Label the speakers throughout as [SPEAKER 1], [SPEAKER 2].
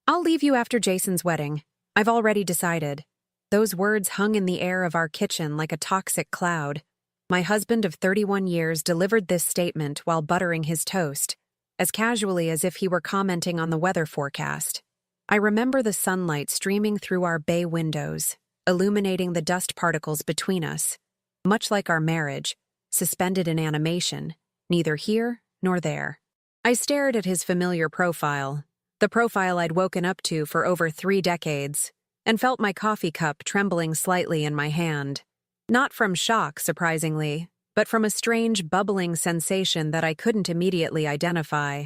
[SPEAKER 1] I'll leave you after Jason's wedding. I've already decided. Those words hung in the air of our kitchen like a toxic cloud. My husband of 31 years delivered this statement while buttering his toast, as casually as if he were commenting on the weather forecast. I remember the sunlight streaming through our bay windows, illuminating the dust particles between us, much like our marriage, suspended in animation, neither here nor there. I stared at his familiar profile, the profile I'd woken up to for over 3 decades, and felt my coffee cup trembling slightly in my hand. Not from shock, surprisingly, but from a strange bubbling sensation that I couldn't immediately identify.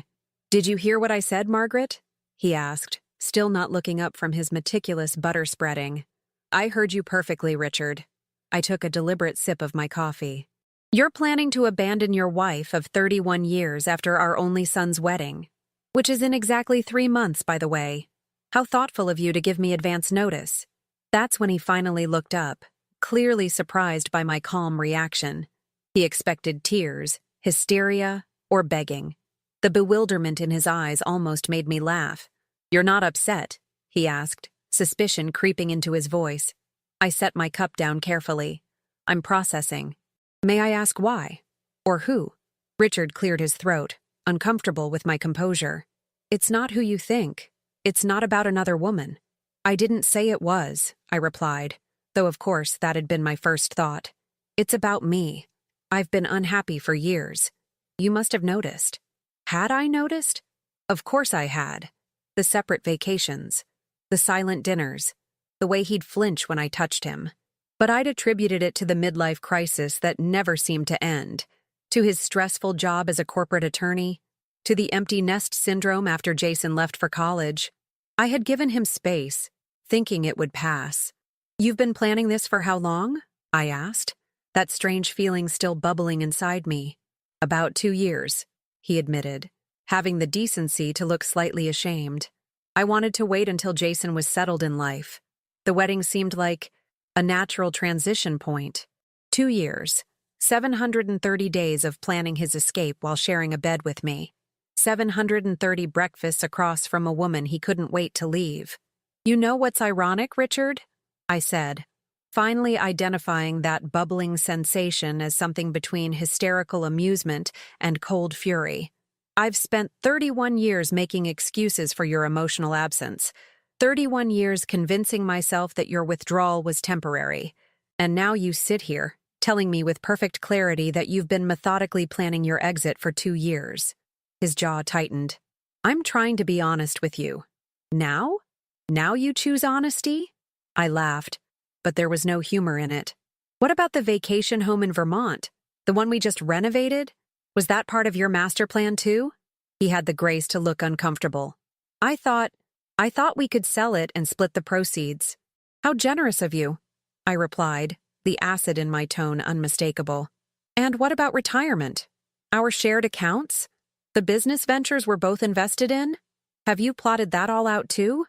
[SPEAKER 1] "Did you hear what I said, Margaret?" he asked, still not looking up from his meticulous butter spreading. "I heard you perfectly, Richard." I took a deliberate sip of my coffee. "You're planning to abandon your wife of 31 years after our only son's wedding, which is in exactly 3 months, by the way. How thoughtful of you to give me advance notice." That's when he finally looked up, clearly surprised by my calm reaction. He expected tears, hysteria, or begging. The bewilderment in his eyes almost made me laugh. "You're not upset?" he asked, suspicion creeping into his voice. I set my cup down carefully. "I'm processing. May I ask why? Or who?" Richard cleared his throat, uncomfortable with my composure. "It's not who you think. It's not about another woman." "I didn't say it was," I replied, though of course that had been my first thought. "It's about me. I've been unhappy for years. You must have noticed." Had I noticed? Of course I had. The separate vacations, the silent dinners, the way he'd flinch when I touched him. But I'd attributed it to the midlife crisis that never seemed to end, to his stressful job as a corporate attorney, to the empty nest syndrome after Jason left for college. I had given him space, thinking it would pass. "You've been planning this for how long?" I asked, that strange feeling still bubbling inside me. "About 2 years," he admitted, having the decency to look slightly ashamed. "I wanted to wait until Jason was settled in life. The wedding seemed like a natural transition point. 2 years, 730 days of planning his escape while sharing a bed with me. 730 breakfasts across from a woman he couldn't wait to leave. You know what's ironic, Richard?" I said, finally identifying that bubbling sensation as something between hysterical amusement and cold fury. "I've spent 31 years making excuses for your emotional absence, 31 years convincing myself that your withdrawal was temporary, and now you sit here, telling me with perfect clarity that you've been methodically planning your exit for 2 years. His jaw tightened. "I'm trying to be honest with you. Now? Now you choose honesty?" I laughed, but there was no humor in it. "What about the vacation home in Vermont? The one we just renovated? Was that part of your master plan too?" He had the grace to look uncomfortable. I thought we could sell it and split the proceeds." "How generous of you," I replied, the acid in my tone unmistakable. "And what about retirement? Our shared accounts? The business ventures we're both invested in? Have you plotted that all out too?"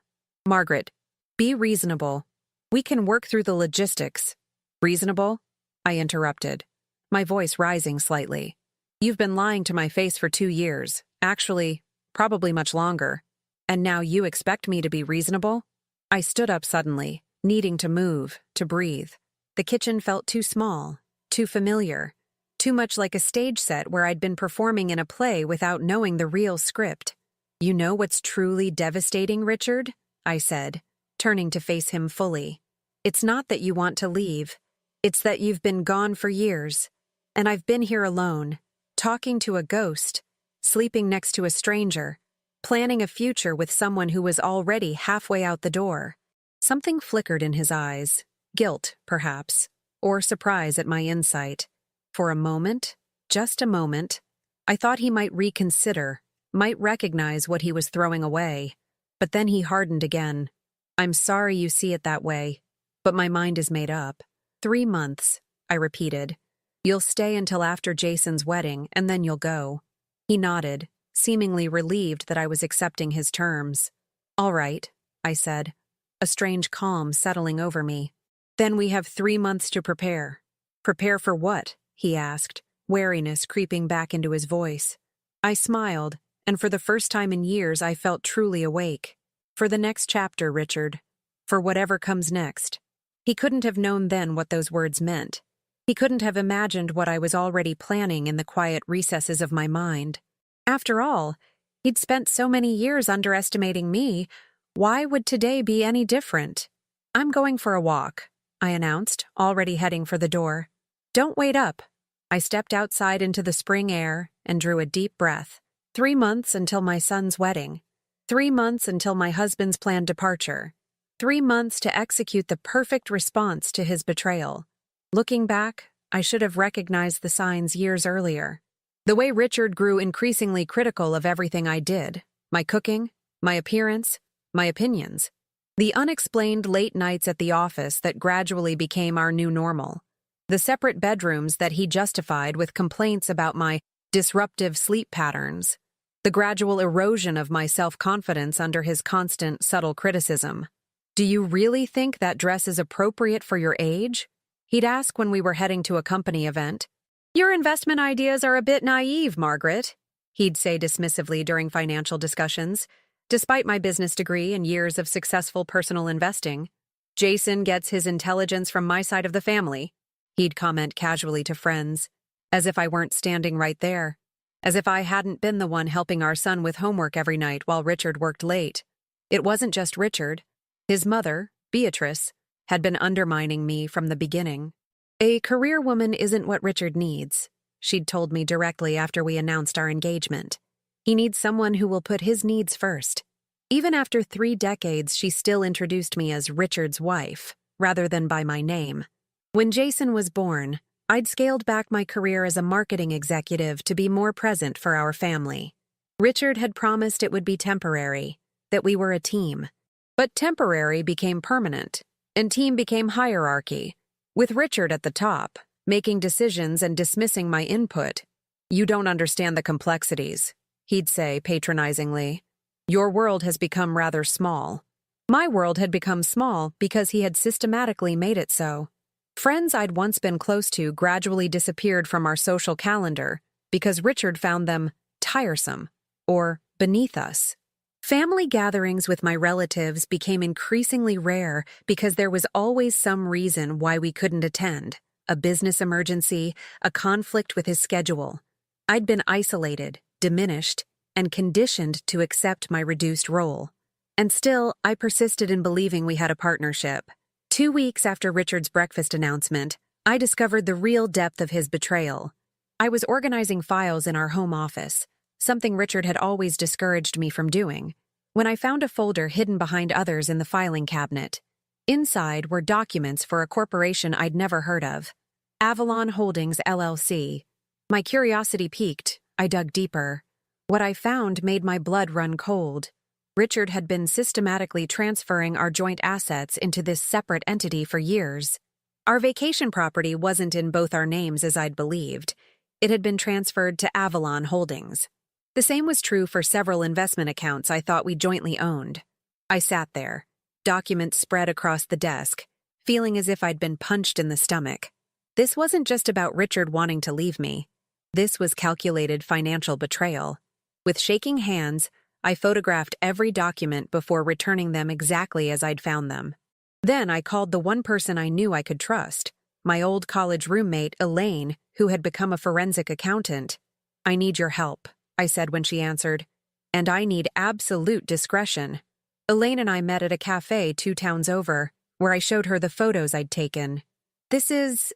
[SPEAKER 1] "Margaret, be reasonable. We can work through the logistics." "Reasonable?" I interrupted, my voice rising slightly. "You've been lying to my face for 2 years, actually, probably much longer. And now you expect me to be reasonable?" I stood up suddenly, needing to move, to breathe. The kitchen felt too small, too familiar, too much like a stage set where I'd been performing in a play without knowing the real script. "You know what's truly devastating, Richard?" I said, turning to face him fully. "It's not that you want to leave. It's that you've been gone for years. And I've been here alone, talking to a ghost, sleeping next to a stranger, planning a future with someone who was already halfway out the door." Something flickered in his eyes, guilt, perhaps, or surprise at my insight. For a moment, just a moment, I thought he might reconsider, might recognize what he was throwing away. But then he hardened again. "I'm sorry you see it that way, but my mind is made up. 3 months, I repeated. "You'll stay until after Jason's wedding, and then you'll go." He nodded, seemingly relieved that I was accepting his terms. "All right," I said, a strange calm settling over me. "Then we have 3 months to prepare." "Prepare for what?" he asked, wariness creeping back into his voice. I smiled, and for the first time in years I felt truly awake. For the next chapter, Richard. For whatever comes next. He couldn't have known then what those words meant. He couldn't have imagined what I was already planning in the quiet recesses of my mind. After all, he'd spent so many years underestimating me. Why would today be any different? I'm going for a walk, I announced, already heading for the door. Don't wait up. I stepped outside into the spring air and drew a deep breath. 3 months until my son's wedding. 3 months until my husband's planned departure. 3 months to execute the perfect response to his betrayal. Looking back, I should have recognized the signs years earlier. The way Richard grew increasingly critical of everything I did, my cooking, my appearance, my opinions. The unexplained late nights at the office that gradually became our new normal. The separate bedrooms that he justified with complaints about my disruptive sleep patterns. The gradual erosion of my self-confidence under his constant, subtle criticism. Do you really think that dress is appropriate for your age? He'd ask when we were heading to a company event. Your investment ideas are a bit naive, Margaret, he'd say dismissively during financial discussions. Despite my business degree and years of successful personal investing, Jason gets his intelligence from my side of the family, he'd comment casually to friends, as if I weren't standing right there, as if I hadn't been the one helping our son with homework every night while Richard worked late. It wasn't just Richard. His mother, Beatrice, had been undermining me from the beginning. A career woman isn't what Richard needs, she'd told me directly after we announced our engagement. He needs someone who will put his needs first. Even after 3 decades, she still introduced me as Richard's wife, rather than by my name. When Jason was born, I'd scaled back my career as a marketing executive to be more present for our family. Richard had promised it would be temporary, that we were a team. But temporary became permanent, and team became hierarchy, with Richard at the top, making decisions and dismissing my input. You don't understand the complexities, he'd say patronizingly. Your world has become rather small. My world had become small because he had systematically made it so. Friends I'd once been close to gradually disappeared from our social calendar because Richard found them tiresome or beneath us. Family gatherings with my relatives became increasingly rare because there was always some reason why we couldn't attend, a business emergency, a conflict with his schedule. I'd been isolated, diminished, and conditioned to accept my reduced role. And still, I persisted in believing we had a partnership. 2 weeks after Richard's breakfast announcement, I discovered the real depth of his betrayal. I was organizing files in our home office, something Richard had always discouraged me from doing, when I found a folder hidden behind others in the filing cabinet. Inside were documents for a corporation I'd never heard of, Avalon Holdings, LLC. My curiosity piqued. I dug deeper. What I found made my blood run cold. Richard had been systematically transferring our joint assets into this separate entity for years. Our vacation property wasn't in both our names as I'd believed. It had been transferred to Avalon Holdings. The same was true for several investment accounts I thought we jointly owned. I sat there, documents spread across the desk, feeling as if I'd been punched in the stomach. This wasn't just about Richard wanting to leave me. This was calculated financial betrayal. With shaking hands, I photographed every document before returning them exactly as I'd found them. Then I called the one person I knew I could trust, my old college roommate, Elaine, who had become a forensic accountant. I need your help, I said when she answered. And I need absolute discretion. Elaine and I met at a cafe 2 towns over, where I showed her the photos I'd taken. This is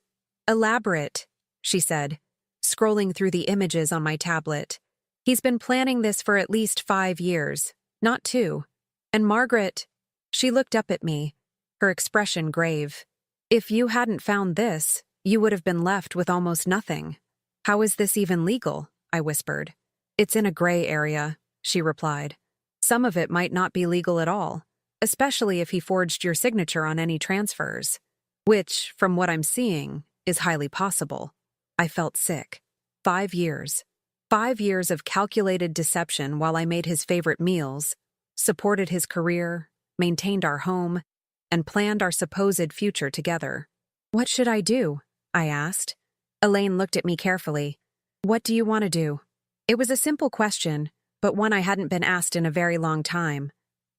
[SPEAKER 1] elaborate, she said, scrolling through the images on my tablet. He's been planning this for at least 5 years, not 2. And Margaret, she looked up at me, her expression grave. If you hadn't found this, you would have been left with almost nothing. How is this even legal? I whispered. It's in a gray area, she replied. Some of it might not be legal at all, especially if he forged your signature on any transfers, which, from what I'm seeing, is highly possible. I felt sick. 5 years. 5 years of calculated deception while I made his favorite meals, supported his career, maintained our home, and planned our supposed future together. What should I do? I asked. Elaine looked at me carefully. What do you want to do? It was a simple question, but one I hadn't been asked in a very long time.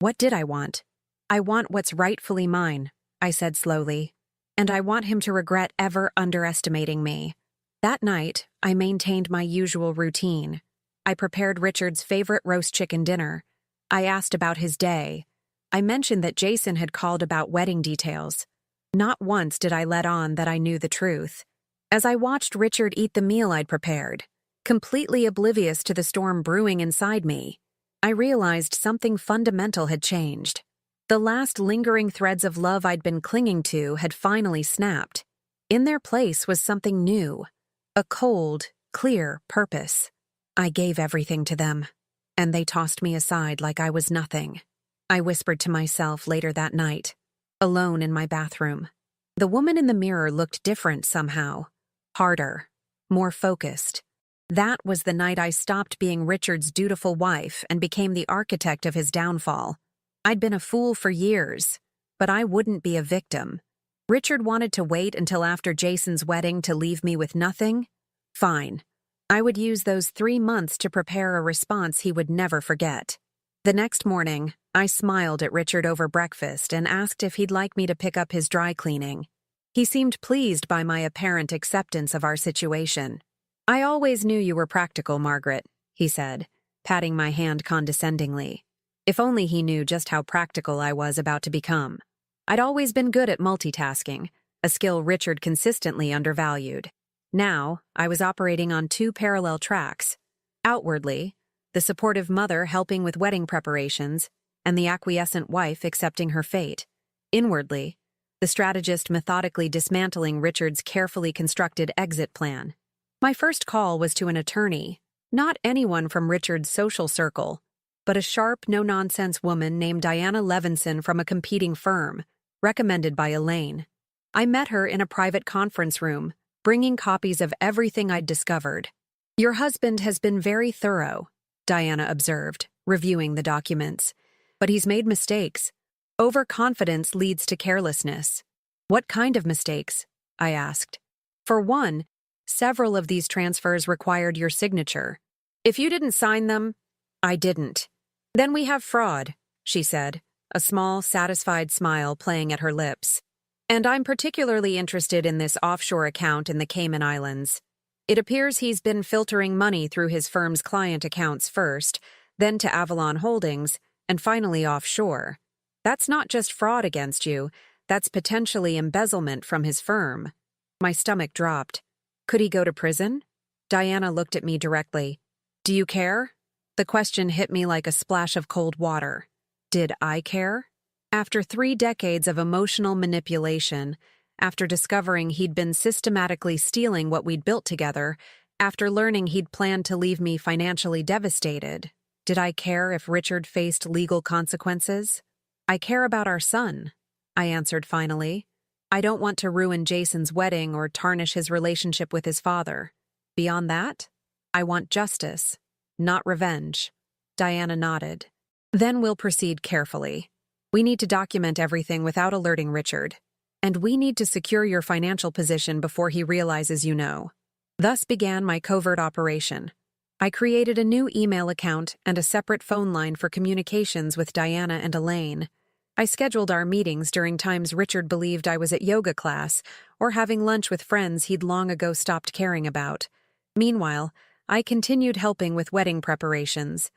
[SPEAKER 1] What did I want? I want what's rightfully mine, I said slowly. And I want him to regret ever underestimating me. That night, I maintained my usual routine. I prepared Richard's favorite roast chicken dinner. I asked about his day. I mentioned that Jason had called about wedding details. Not once did I let on that I knew the truth. As I watched Richard eat the meal I'd prepared, completely oblivious to the storm brewing inside me, I realized something fundamental had changed. The last lingering threads of love I'd been clinging to had finally snapped. In their place was something new, a cold, clear purpose. I gave everything to them, and they tossed me aside like I was nothing. I whispered to myself later that night, alone in my bathroom. The woman in the mirror looked different somehow, harder, more focused. That was the night I stopped being Richard's dutiful wife and became the architect of his downfall. I'd been a fool for years, but I wouldn't be a victim. Richard wanted to wait until after Jason's wedding to leave me with nothing? Fine. I would use those 3 months to prepare a response he would never forget. The next morning, I smiled at Richard over breakfast and asked if he'd like me to pick up his dry cleaning. He seemed pleased by my apparent acceptance of our situation. I always knew you were practical, Margaret, he said, patting my hand condescendingly. If only he knew just how practical I was about to become. I'd always been good at multitasking, a skill Richard consistently undervalued. Now, I was operating on 2 parallel tracks. Outwardly, the supportive mother helping with wedding preparations, and the acquiescent wife accepting her fate. Inwardly, the strategist methodically dismantling Richard's carefully constructed exit plan. My first call was to an attorney, not anyone from Richard's social circle, but a sharp, no-nonsense woman named Diana Levinson from a competing firm, recommended by Elaine. I met her in a private conference room, bringing copies of everything I'd discovered. Your husband has been very thorough, Diana observed, reviewing the documents. But he's made mistakes. Overconfidence leads to carelessness. What kind of mistakes? I asked. For one, several of these transfers required your signature. If you didn't sign them, I didn't. Then we have fraud, she said, a small, satisfied smile playing at her lips. And I'm particularly interested in this offshore account in the Cayman Islands. It appears he's been filtering money through his firm's client accounts first, then to Avalon Holdings, and finally offshore. That's not just fraud against you, that's potentially embezzlement from his firm. My stomach dropped. Could he go to prison? Diana looked at me directly. Do you care? The question hit me like a splash of cold water. Did I care? After 3 decades of emotional manipulation, after discovering he'd been systematically stealing what we'd built together, after learning he'd planned to leave me financially devastated, did I care if Richard faced legal consequences? I care about our son, I answered finally. I don't want to ruin Jason's wedding or tarnish his relationship with his father. Beyond that, I want justice, not revenge. Diana nodded. Then we'll proceed carefully. We need to document everything without alerting Richard. And we need to secure your financial position before he realizes you know. Thus began my covert operation. I created a new email account and a separate phone line for communications with Diana and Elaine. I scheduled our meetings during times Richard believed I was at yoga class or having lunch with friends he'd long ago stopped caring about. Meanwhile, I continued helping with wedding preparations.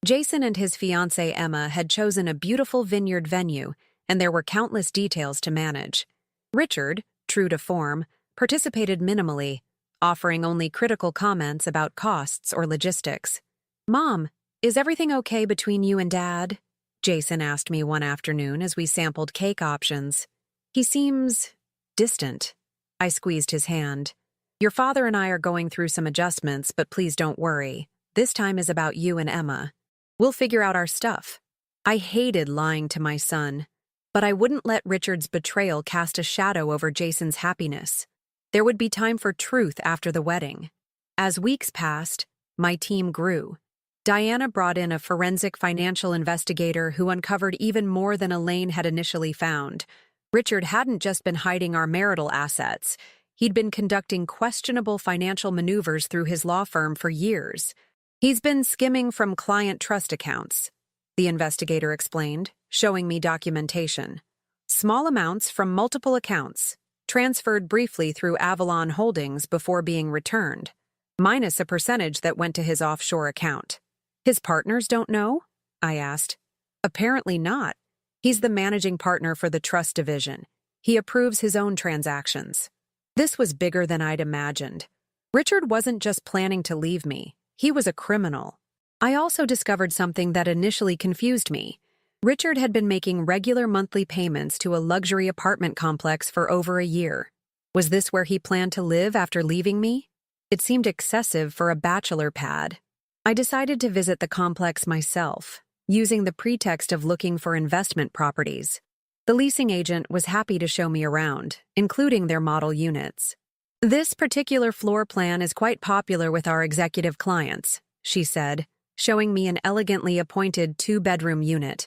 [SPEAKER 1] Jason and his fiancée Emma had chosen a beautiful vineyard venue, and there were countless details to manage. Richard, true to form, participated minimally, offering only critical comments about costs or logistics. "Mom, is everything okay between you and Dad?" Jason asked me one afternoon as we sampled cake options. "He seems distant." I squeezed his hand. "Your father and I are going through some adjustments, but please don't worry. This time is about you and Emma. We'll figure out our stuff." I hated lying to my son, but I wouldn't let Richard's betrayal cast a shadow over Jason's happiness. There would be time for truth after the wedding. As weeks passed, my team grew. Diana brought in a forensic financial investigator who uncovered even more than Elaine had initially found. Richard hadn't just been hiding our marital assets. He'd been conducting questionable financial maneuvers through his law firm for years. "He's been skimming from client trust accounts," the investigator explained, showing me documentation. Small amounts from multiple accounts, transferred briefly through Avalon Holdings before being returned, minus a percentage that went to his offshore account. His partners don't know? I asked. Apparently not. He's the managing partner for the trust division. He approves his own transactions. This was bigger than I'd imagined. Richard wasn't just planning to leave me. He was a criminal. I also discovered something that initially confused me. Richard had been making regular monthly payments to a luxury apartment complex for over a year. Was this where he planned to live after leaving me? It seemed excessive for a bachelor pad. I decided to visit the complex myself, using the pretext of looking for investment properties. The leasing agent was happy to show me around, including their model units. This particular floor plan is quite popular with our executive clients, she said, showing me an elegantly appointed 2-bedroom unit.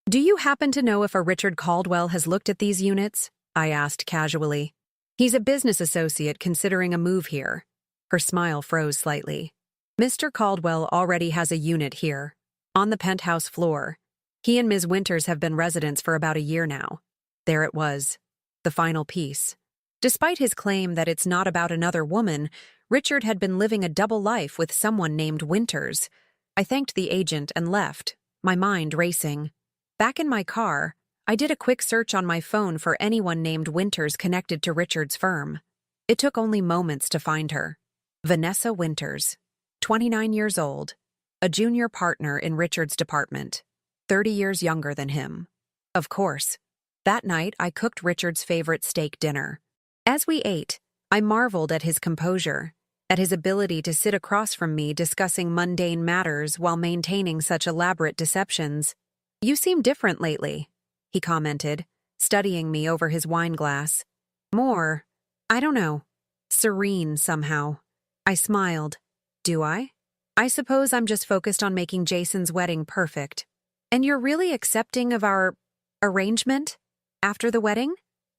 [SPEAKER 1] Do you happen to know if a Richard Caldwell has looked at these units? I asked casually. He's a business associate considering a move here. Her smile froze slightly. Mr. Caldwell already has a unit here, on the penthouse floor. He and Ms. Winters have been residents for about a year now. There it was, the final piece. Despite his claim that it's not about another woman, Richard had been living a double life with someone named Winters. I thanked the agent and left, my mind racing. Back in my car, I did a quick search on my phone for anyone named Winters connected to Richard's firm. It took only moments to find her. Vanessa Winters, 29 years old, a junior partner in Richard's department, 30 years younger than him. Of course, that night I cooked Richard's favorite steak dinner. As we ate, I marveled at his composure, at his ability to sit across from me discussing mundane matters while maintaining such elaborate deceptions. You seem different lately, he commented, studying me over his wine glass. More, I don't know, serene somehow. I smiled. Do I? I suppose I'm just focused on making Jason's wedding perfect. And you're really accepting of our arrangement? After the wedding?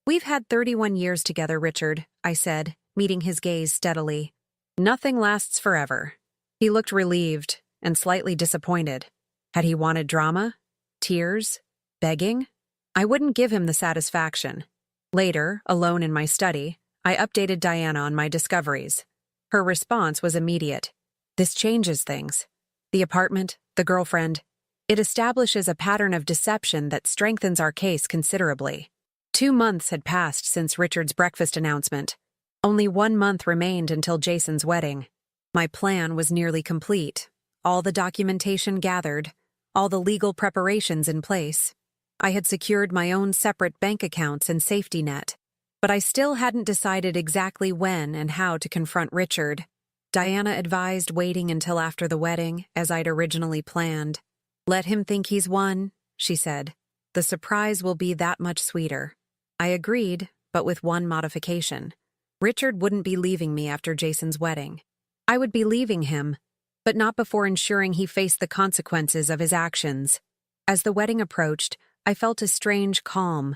[SPEAKER 1] We've had 31 years together, Richard, I said, meeting his gaze steadily. Nothing lasts forever. He looked relieved and slightly disappointed. Had he wanted drama? Tears? Begging? I wouldn't give him the satisfaction. Later, alone in my study, I updated Diana on my discoveries. Her response was immediate. This changes things. The apartment, the girlfriend. It establishes a pattern of deception that strengthens our case considerably. 2 months had passed since Richard's breakfast announcement. Only 1 month remained until Jason's wedding. My plan was nearly complete. All the documentation gathered, all the legal preparations in place. I had secured my own separate bank accounts and safety net, but I still hadn't decided exactly when and how to confront Richard. Diana advised waiting until after the wedding, as I'd originally planned. Let him think he's won, she said. The surprise will be that much sweeter. I agreed, but with one modification. Richard wouldn't be leaving me after Jason's wedding. I would be leaving him, but not before ensuring he faced the consequences of his actions. As the wedding approached, I felt a strange calm.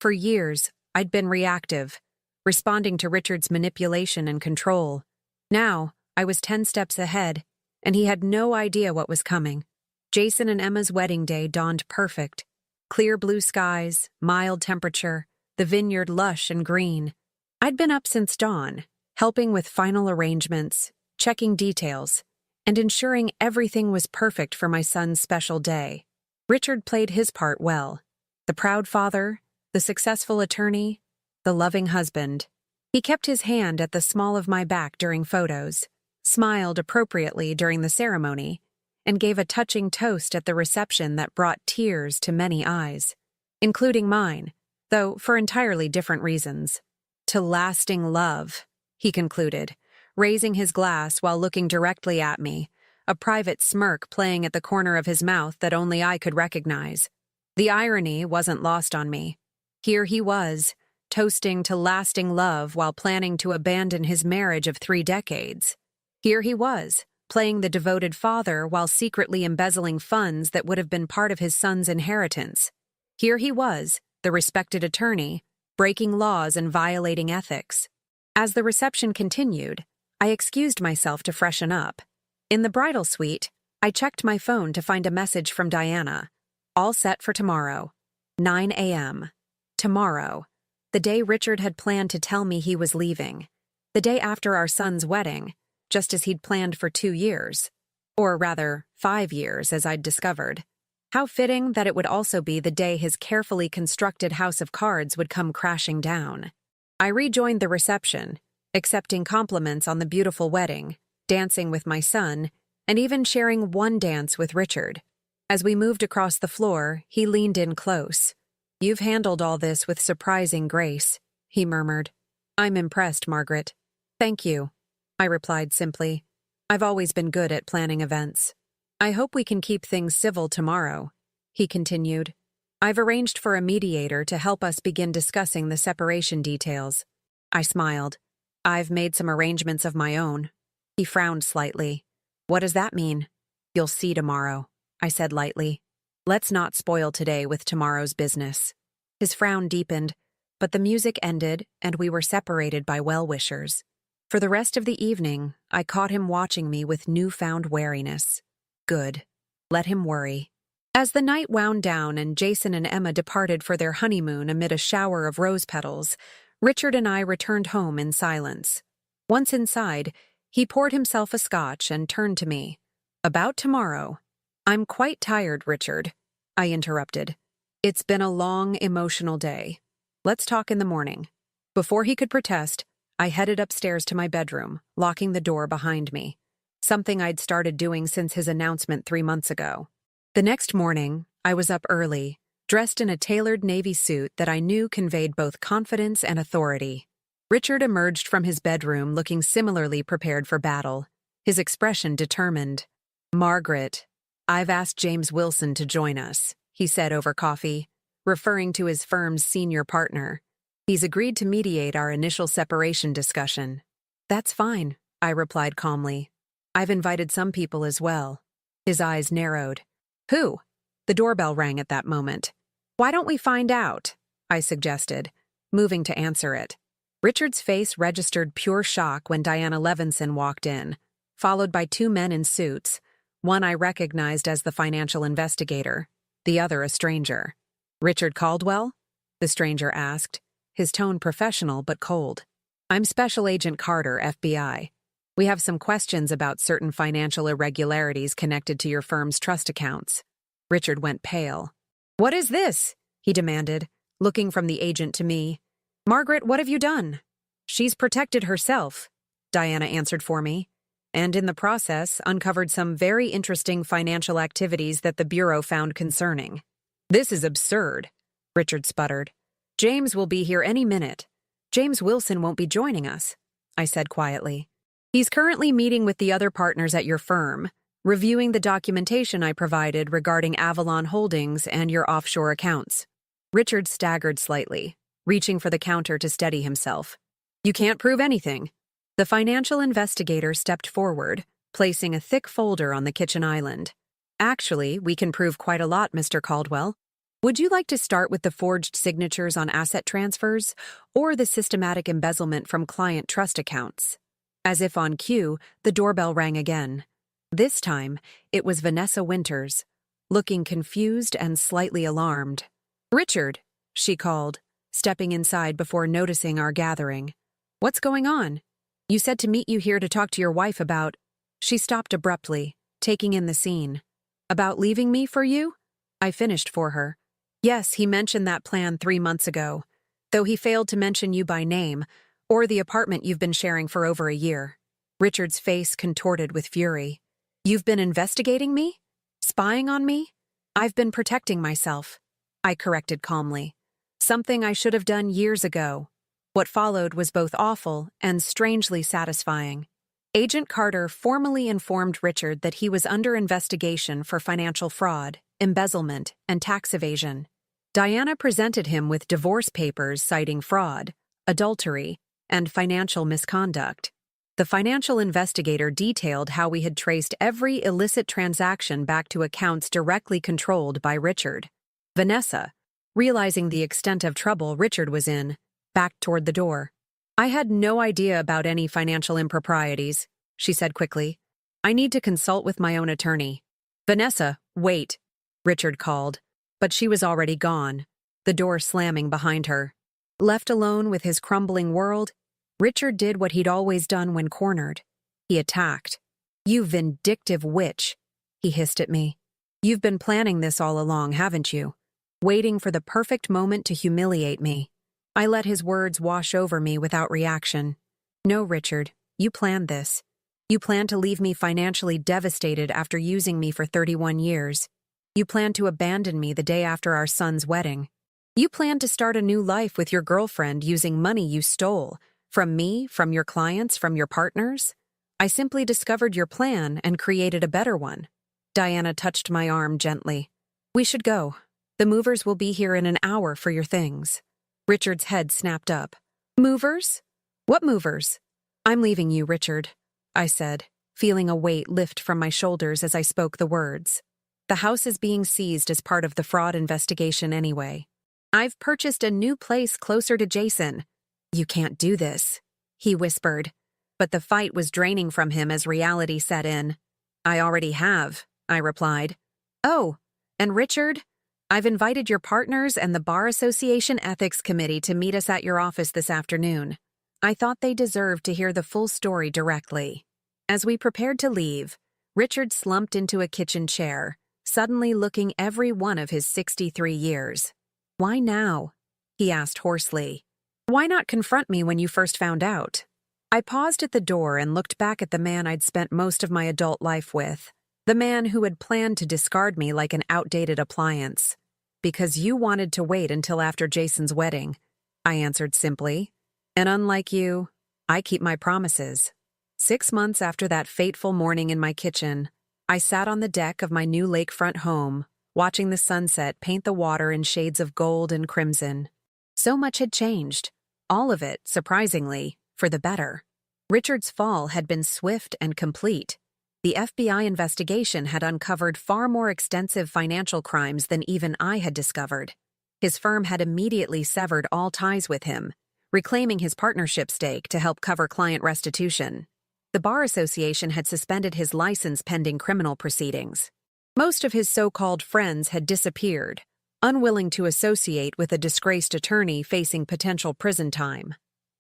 [SPEAKER 1] For years, I'd been reactive, responding to Richard's manipulation and control. Now, I was 10 steps ahead, and he had no idea what was coming. Jason and Emma's wedding day dawned perfect. Clear blue skies, mild temperature, the vineyard lush and green. I'd been up since dawn, helping with final arrangements, checking details, and ensuring everything was perfect for my son's special day. Richard played his part well. The proud father, the successful attorney, the loving husband. He kept his hand at the small of my back during photos, smiled appropriately during the ceremony, and gave a touching toast at the reception that brought tears to many eyes, including mine, though for entirely different reasons. To lasting love, he concluded, raising his glass while looking directly at me, a private smirk playing at the corner of his mouth that only I could recognize. The irony wasn't lost on me. Here he was, toasting to lasting love while planning to abandon his marriage of 3 decades. Here he was, playing the devoted father while secretly embezzling funds that would have been part of his son's inheritance. Here he was, the respected attorney, breaking laws and violating ethics. As the reception continued, I excused myself to freshen up. In the bridal suite, I checked my phone to find a message from Diana. All set for tomorrow. 9 a.m. Tomorrow. The day Richard had planned to tell me he was leaving. The day after our son's wedding, just as he'd planned for 2 years. Or rather, 5 years, as I'd discovered. How fitting that it would also be the day his carefully constructed house of cards would come crashing down. I rejoined the reception, accepting compliments on the beautiful wedding, dancing with my son, and even sharing one dance with Richard. As we moved across the floor, he leaned in close. "You've handled all this with surprising grace," he murmured. "I'm impressed, Margaret." "Thank you," I replied simply. "I've always been good at planning events." "I hope we can keep things civil tomorrow," he continued. "I've arranged for a mediator to help us begin discussing the separation details." I smiled. "I've made some arrangements of my own." He frowned slightly. "What does that mean?" "You'll see tomorrow," I said lightly. "Let's not spoil today with tomorrow's business." His frown deepened, but the music ended and we were separated by well-wishers. For the rest of the evening, I caught him watching me with newfound wariness. Good. Let him worry. As the night wound down and Jason and Emma departed for their honeymoon amid a shower of rose petals, Richard and I returned home in silence. Once inside, he poured himself a scotch and turned to me. "About tomorrow." "I'm quite tired, Richard," I interrupted. "It's been a long, emotional day. Let's talk in the morning." Before he could protest, I headed upstairs to my bedroom, locking the door behind me. Something I'd started doing since his announcement 3 months ago. The next morning, I was up early, dressed in a tailored navy suit that I knew conveyed both confidence and authority. Richard emerged from his bedroom looking similarly prepared for battle, his expression determined. "Margaret, I've asked James Wilson to join us," he said over coffee, referring to his firm's senior partner. "He's agreed to mediate our initial separation discussion." "That's fine," I replied calmly. "I've invited some people as well." His eyes narrowed. "Who?" The doorbell rang at that moment. "Why don't we find out?" I suggested, moving to answer it. Richard's face registered pure shock when Diana Levinson walked in, followed by 2 men in suits, one I recognized as the financial investigator, the other a stranger. "Richard Caldwell?" the stranger asked, his tone professional but cold. "I'm Special Agent Carter, FBI. We have some questions about certain financial irregularities connected to your firm's trust accounts." Richard went pale. "What is this?" he demanded, looking from the agent to me. "Margaret, what have you done?" "She's protected herself," Diana answered for me, and in the process uncovered some very interesting financial activities that the Bureau found concerning. "This is absurd," Richard sputtered. "James will be here any minute." "James Wilson won't be joining us," I said quietly. "He's currently meeting with the other partners at your firm, reviewing the documentation I provided regarding Avalon Holdings and your offshore accounts." Richard staggered slightly, reaching for the counter to steady himself. "You can't prove anything." The financial investigator stepped forward, placing a thick folder on the kitchen island. "Actually, we can prove quite a lot, Mr. Caldwell. Would you like to start with the forged signatures on asset transfers, or the systematic embezzlement from client trust accounts?" As if on cue, the doorbell rang again. This time, it was Vanessa Winters, looking confused and slightly alarmed. "Richard," she called, stepping inside before noticing our gathering. "What's going on? You said to meet you here to talk to your wife about—" She stopped abruptly, taking in the scene. "About leaving me for you?" I finished for her. "Yes, he mentioned that plan 3 months ago, though he failed to mention you by name, or the apartment you've been sharing for over a year." Richard's face contorted with fury. "You've been investigating me? Spying on me?" "I've been protecting myself," I corrected calmly. "Something I should have done years ago." What followed was both awful and strangely satisfying. Agent Carter formally informed Richard that he was under investigation for financial fraud, embezzlement, and tax evasion. Diana presented him with divorce papers citing fraud, adultery, and financial misconduct. The financial investigator detailed how we had traced every illicit transaction back to accounts directly controlled by Richard. Vanessa, realizing the extent of trouble Richard was in, backed toward the door. "I had no idea about any financial improprieties," she said quickly. "I need to consult with my own attorney." "Vanessa, wait," Richard called, But she was already gone, the door slamming behind her. Left alone with his crumbling world, Richard did what he'd always done when cornered. He attacked. "You vindictive witch," he hissed at me. "You've been planning this all along, haven't you? Waiting for the perfect moment to humiliate me." I let his words wash over me without reaction. "No, Richard, you planned this. You planned to leave me financially devastated after using me for 31 years. You planned to abandon me the day after our son's wedding. You planned to start a new life with your girlfriend using money you stole. From me, from your clients, from your partners? I simply discovered your plan and created a better one." Diana touched my arm gently. "We should go. The movers will be here in an hour for your things." Richard's head snapped up. "Movers? What movers?" "I'm leaving you, Richard," I said, feeling a weight lift from my shoulders as I spoke the words. "The house is being seized as part of the fraud investigation anyway. I've purchased a new place closer to Jason." "You can't do this," he whispered, but the fight was draining from him as reality set in. "I already have," I replied. "Oh, and Richard, I've invited your partners and the Bar Association Ethics Committee to meet us at your office this afternoon." I thought they deserved to hear the full story directly. As we prepared to leave, Richard slumped into a kitchen chair, suddenly looking every one of his 63 years. "Why now?" he asked hoarsely. "Why not confront me when you first found out?" I paused at the door and looked back at the man I'd spent most of my adult life with, the man who had planned to discard me like an outdated appliance. "Because you wanted to wait until after Jason's wedding," I answered simply. "And unlike you, I keep my promises." 6 months after that fateful morning in my kitchen, I sat on the deck of my new lakefront home, watching the sunset paint the water in shades of gold and crimson. So much had changed, all of it, surprisingly, for the better. Richard's fall had been swift and complete. The FBI investigation had uncovered far more extensive financial crimes than even I had discovered. His firm had immediately severed all ties with him, reclaiming his partnership stake to help cover client restitution. The Bar Association had suspended his license pending criminal proceedings. Most of his so-called friends had disappeared, unwilling to associate with a disgraced attorney facing potential prison time.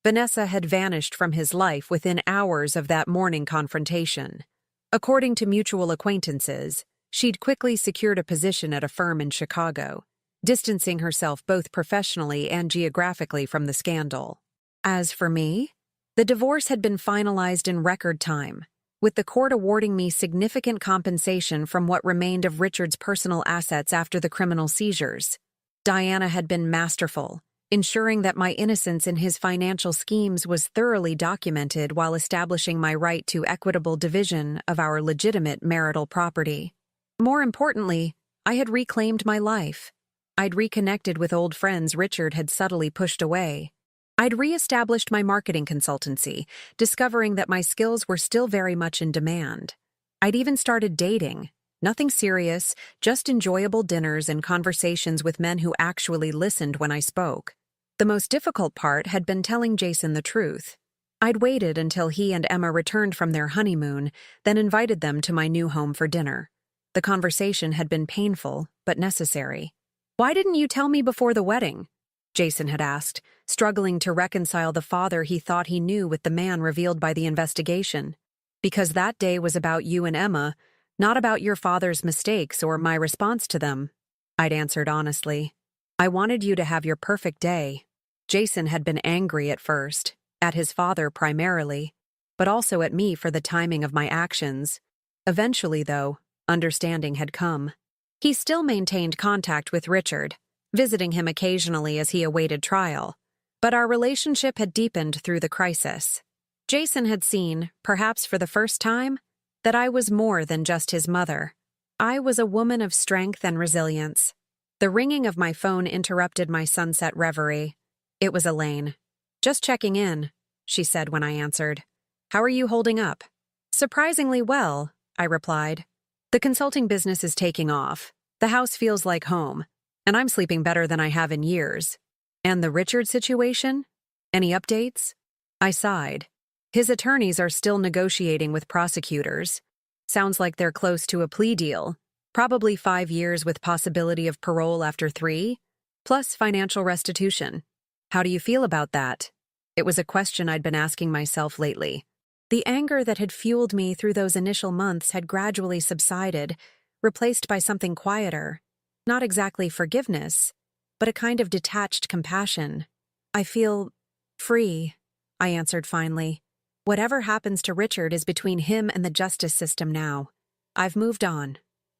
[SPEAKER 1] Vanessa had vanished from his life within hours of that morning confrontation. According to mutual acquaintances, she'd quickly secured a position at a firm in Chicago, distancing herself both professionally and geographically from the scandal. As for me, the divorce had been finalized in record time, with the court awarding me significant compensation from what remained of Richard's personal assets after the criminal seizures. Diana had been masterful, ensuring that my innocence in his financial schemes was thoroughly documented while establishing my right to equitable division of our legitimate marital property. More importantly, I had reclaimed my life. I'd reconnected with old friends Richard had subtly pushed away. I'd re-established my marketing consultancy, discovering that my skills were still very much in demand. I'd even started dating. Nothing serious, just enjoyable dinners and conversations with men who actually listened when I spoke. The most difficult part had been telling Jason the truth. I'd waited until he and Emma returned from their honeymoon, then invited them to my new home for dinner. The conversation had been painful, but necessary. "Why didn't you tell me before the wedding?" Jason had asked, struggling to reconcile the father he thought he knew with the man revealed by the investigation. "Because that day was about you and Emma, not about your father's mistakes or my response to them," I'd answered honestly. "I wanted you to have your perfect day." Jason had been angry at first, at his father primarily, but also at me for the timing of my actions. Eventually, though, understanding had come. He still maintained contact with Richard, visiting him occasionally as he awaited trial, but our relationship had deepened through the crisis. Jason had seen, perhaps for the first time, that I was more than just his mother. I was a woman of strength and resilience. The ringing of my phone interrupted my sunset reverie. It was Elaine. "Just checking in," she said when I answered. "How are you holding up?" "Surprisingly well," I replied. "The consulting business is taking off. The house feels like home, and I'm sleeping better than I have in years." "And the Richard situation? Any updates?" I sighed. "His attorneys are still negotiating with prosecutors. Sounds like they're close to a plea deal, Probably 5 years with possibility of parole after 3, plus financial restitution. How do you feel about that? It was a question I'd been asking myself lately. The anger that had fueled me through those initial months had gradually subsided, replaced by something quieter. Not exactly forgiveness, but a kind of detached compassion. I feel free, I answered finally. Whatever happens to Richard is between him and the justice system now. I've moved on.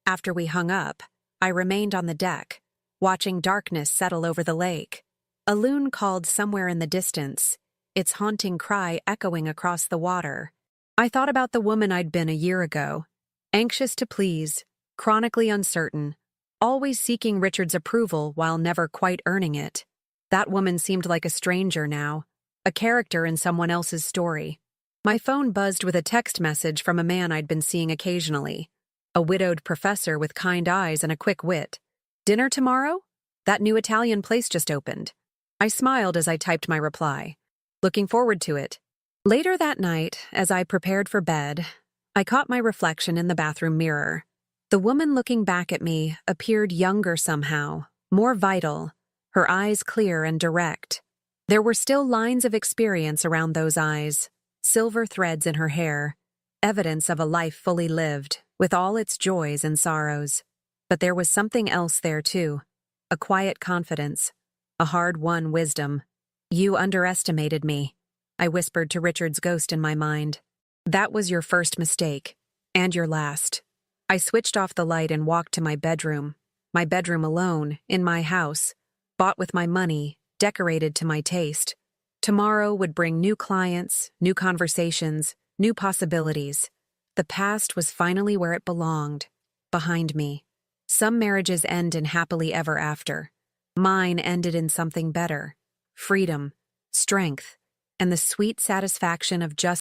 [SPEAKER 1] After we hung up, I remained on the deck, watching darkness settle over the lake. A loon called somewhere in the distance, its haunting cry echoing across the water. I thought about the woman I'd been a year ago, anxious to please, chronically uncertain, always seeking Richard's approval while never quite earning it. That woman seemed like a stranger now, a character in someone else's story. My phone buzzed with a text message from a man I'd been seeing occasionally, a widowed professor with kind eyes and a quick wit. Dinner tomorrow? That new Italian place just opened. I smiled as I typed my reply. Looking forward to it. Later that night, as I prepared for bed, I caught my reflection in the bathroom mirror. The woman looking back at me appeared younger somehow, more vital, her eyes clear and direct. There were still lines of experience around those eyes, silver threads in her hair, evidence of a life fully lived, with all its joys and sorrows. But there was something else there too, a quiet confidence, a hard-won wisdom. You underestimated me, I whispered to Richard's ghost in my mind. That was your first mistake, and your last. I switched off the light and walked to my bedroom alone, in my house, bought with my money, decorated to my taste. Tomorrow would bring new clients, new conversations, new possibilities. The past was finally where it belonged, behind me. Some marriages end in happily ever after. Mine ended in something better: freedom, strength, and the sweet satisfaction of just